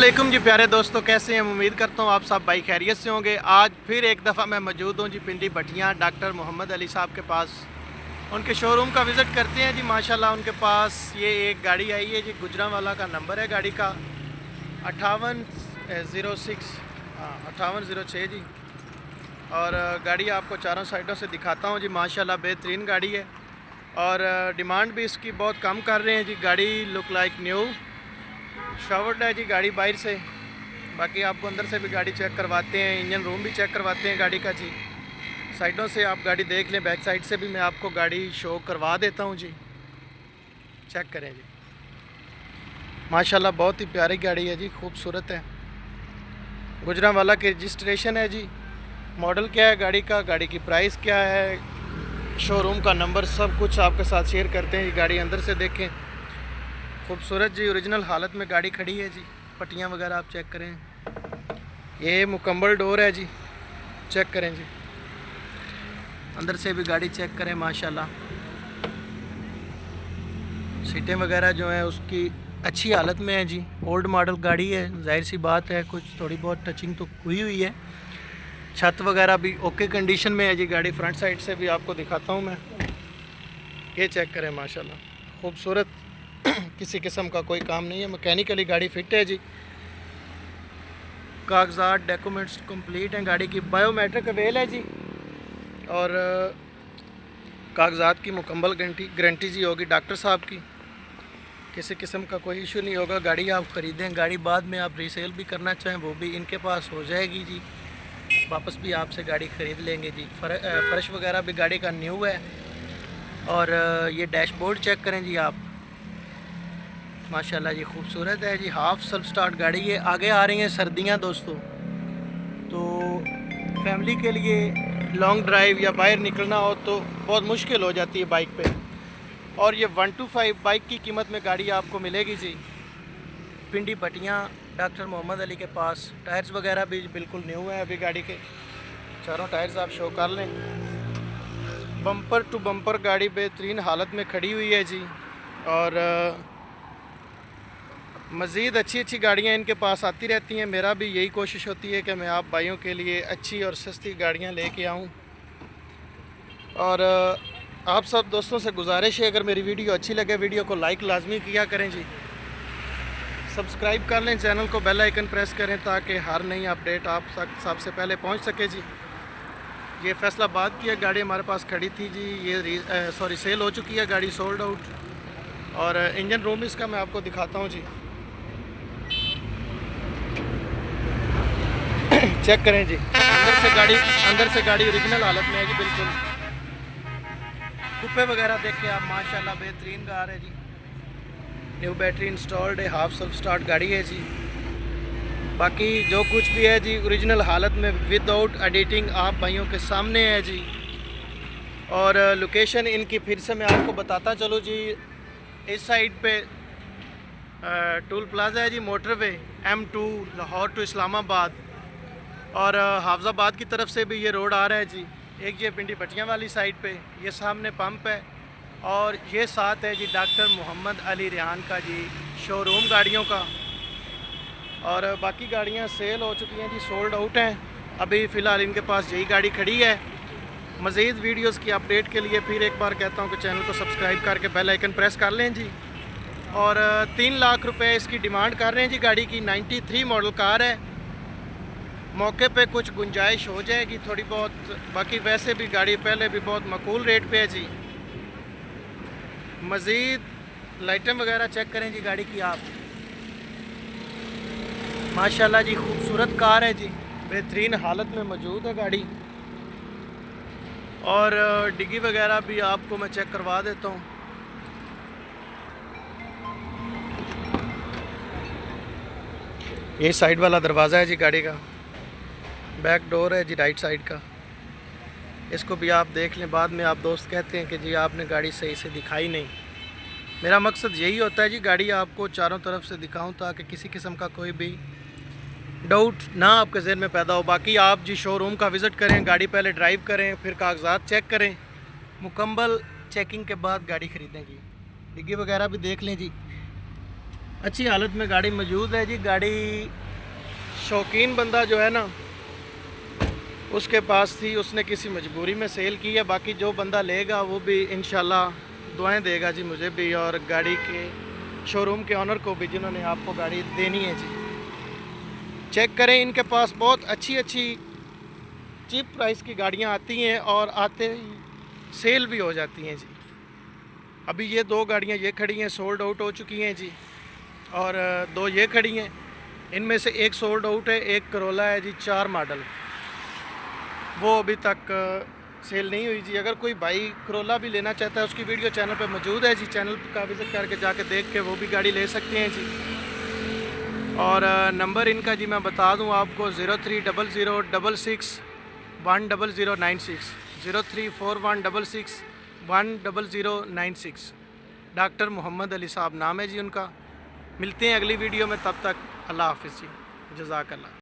वालेकुम जी प्यारे दोस्तों, कैसे हैं? उम्मीद करता हूँ आप सब भाई खैरियत से होंगे। आज फिर एक दफ़ा मैं मौजूद हूँ जी पिंडी भटियाँ डॉक्टर मोहम्मद अली साहब के पास। उनके शोरूम का विज़िट करते हैं जी। माशाल्लाह उनके पास ये एक गाड़ी आई है जी, गुजरांवाला का नंबर है गाड़ी का 5806, हाँ 5806 जी। और गाड़ी आपको चारों साइडों से दिखाता हूँ जी। माशाल्लाह बेहतरीन गाड़ी है और डिमांड भी इसकी बहुत कम कर रहे हैं जी। गाड़ी लुक लाइक न्यू शावर्ड है जी गाड़ी बाहर से। बाकी आपको अंदर से भी गाड़ी चेक करवाते हैं, इंजन रूम भी चेक करवाते हैं गाड़ी का जी। साइडों से आप गाड़ी देख लें, बैक साइड से भी मैं आपको गाड़ी शो करवा देता हूं जी। चेक करें जी, माशाल्लाह बहुत ही प्यारी गाड़ी है जी, खूबसूरत है। गुजरांवाला की रजिस्ट्रेशन है जी। मॉडल क्या है गाड़ी का, गाड़ी की प्राइस क्या है, शोरूम का नंबर, सब कुछ आपके साथ शेयर करते हैं। गाड़ी अंदर से देखें, खूबसूरत जी, ओरिजिनल हालत में गाड़ी खड़ी है जी। पट्टियाँ वगैरह आप चेक करें, ये मुकम्मल डोर है जी। चेक करें जी, अंदर से भी गाड़ी चेक करें। माशाल्लाह सीटें वगैरह जो हैं उसकी अच्छी हालत में है जी। ओल्ड मॉडल गाड़ी है, जाहिर सी बात है कुछ थोड़ी बहुत टचिंग तो हुई हुई है। छत वगैरह भी ओके कंडीशन में है जी। गाड़ी फ्रंट साइड से भी आपको दिखाता हूँ मैं, ये चेक करें। माशाल्लाह खूबसूरत, किसी किस्म का कोई काम नहीं है, मैकेनिकली गाड़ी फिट है जी। कागजात डॉक्यूमेंट्स कंप्लीट हैं गाड़ी की। बायोमेट्रिक अवेल है जी और कागजात की मुकम्मल गारंटी जी होगी डॉक्टर साहब की। किसी किस्म का कोई इशू नहीं होगा। गाड़ी आप ख़रीदें, गाड़ी बाद में आप रीसेल भी करना चाहें वो भी इनके पास हो जाएगी जी। वापस भी आपसे गाड़ी ख़रीद लेंगे जी। फर्श वगैरह भी गाड़ी का न्यू है। और ये डैशबोर्ड चेक करें जी आप, माशाल्लाह जी खूबसूरत है जी। हाफ सेल्फ स्टार्ट गाड़ी है। आगे आ रही हैं सर्दियां दोस्तों, तो फैमिली के लिए लॉन्ग ड्राइव या बाहर निकलना हो तो बहुत मुश्किल हो जाती है बाइक पे। और ये 125 बाइक की कीमत में गाड़ी आपको मिलेगी जी पिंडी भटियाँ डॉक्टर मोहम्मद अली के पास। टायर्स वगैरह भी बिल्कुल न्यू है अभी गाड़ी के, चारों टायर्स आप शो कर लें। बम्पर टू बम्पर गाड़ी बेहतरीन हालत में खड़ी हुई है जी। और मज़ीद अच्छी अच्छी गाड़ियाँ इनके पास आती रहती हैं। मेरा भी यही कोशिश होती है कि मैं आप भाइयों के लिए अच्छी और सस्ती गाड़ियाँ लेके आऊँ। और आप सब दोस्तों से गुजारिश है, अगर मेरी वीडियो अच्छी लगे वीडियो को लाइक लाजमी किया करें जी। सब्सक्राइब कर लें चैनल को, बेल आइकन प्रेस करें ताकि हर नई अपडेट आप सबसे पहले पहुँच सके जी। ये फैसलाबाद की गाड़ी हमारे पास खड़ी थी जी। ये सेल हो चुकी है गाड़ी, सोल्ड आउट। और इंजन रूम इसका मैं आपको दिखाता हूँ जी। चेक करें जी, अंदर से गाड़ी ओरिजिनल हालत में है जी बिल्कुल। कुप्पे वगैरह देख के आप, माशाल्लाह बेहतरीन कार है जी। न्यू बैटरी इंस्टॉल्ड है, हाफ सेल्फ स्टार्ट गाड़ी है जी। बाकी जो कुछ भी है जी ओरिजिनल हालत में विदाउट एडिटिंग आप भाइयों के सामने है जी। और लोकेशन इनकी फिर से मैं आपको बताता चलूँ जी। इस साइड पे टूल प्लाजा है जी, motorway M2 Lahore to Islamabad. और हाफजाबाद की तरफ से भी ये रोड आ रहा है जी। एक ये पिंडी भटियाँ वाली साइड पे ये सामने पंप है। और ये साथ है जी डॉक्टर मोहम्मद अली रेहान का जी शोरूम गाड़ियों का। और बाकी गाड़ियाँ सेल हो चुकी हैं जी, सोल्ड आउट हैं। अभी फ़िलहाल इनके पास यही गाड़ी खड़ी है। मज़ीद वीडियोस की अपडेट के लिए फिर एक बार कहता हूँ कि चैनल को सब्सक्राइब करके बेल आइकन प्रेस कर लें जी। और 3 लाख रुपए इसकी डिमांड कर रहे हैं जी गाड़ी की। 93 मॉडल कार है। मौके पे कुछ गुंजाइश हो जाएगी थोड़ी बहुत, बाकी वैसे भी गाड़ी पहले भी बहुत मकूल रेट पे है जी। मज़ीद लाइटें वगैरह चेक करें जी गाड़ी की आप, माशाल्लाह जी खूबसूरत कार है जी, बेहतरीन हालत में मौजूद है गाड़ी। और डिग्गी वगैरह भी आपको मैं चेक करवा देता हूँ। ये साइड वाला दरवाज़ा है जी गाड़ी का, बैक डोर है जी राइट साइड का। इसको भी आप देख लें, बाद में आप दोस्त कहते हैं कि जी आपने गाड़ी सही से दिखाई नहीं। मेरा मकसद यही होता है जी गाड़ी आपको चारों तरफ से दिखाऊं ताकि किसी किस्म का कोई भी डाउट ना आपके जहन में पैदा हो। बाकी आप जी शोरूम का विज़िट करें, गाड़ी पहले ड्राइव करें, फिर कागजात चेक करें, मुकम्मल चेकिंग के बाद गाड़ी ख़रीदें जी। डिग्गी वगैरह भी देख लें जी, अच्छी हालत में गाड़ी मौजूद है जी। गाड़ी शौकीन बंदा जो है ना उसके पास थी, उसने किसी मजबूरी में सेल की है। बाकी जो बंदा लेगा वो भी इंशाल्लाह दुआएं देगा जी, मुझे भी और गाड़ी के शोरूम के ऑनर को भी जिन्होंने आपको गाड़ी देनी है जी। चेक करें, इनके पास बहुत अच्छी अच्छी चीप प्राइस की गाड़ियां आती हैं और आते ही सेल भी हो जाती हैं जी। अभी ये 2 गाड़ियां ये खड़ी हैं, सोल्ड आउट हो चुकी हैं जी, और 2 ये खड़ी हैं। इनमें से एक सोल्ड आउट है, एक करोला है जी 4 मॉडल, वो अभी तक सेल नहीं हुई जी। अगर कोई भाई करोला भी लेना चाहता है, उसकी वीडियो चैनल पर मौजूद है जी, चैनल का विज़िट करके जाके देख के वो भी गाड़ी ले सकते हैं जी। और नंबर इनका जी मैं बता दूं आपको 030066100096, 034166100096। डॉक्टर मोहम्मद अली साहब नाम है जी उनका। मिलते हैं अगली वीडियो में, तब तक अल्लाह हाफ़िज़ जी, जज़ाकल्लाह।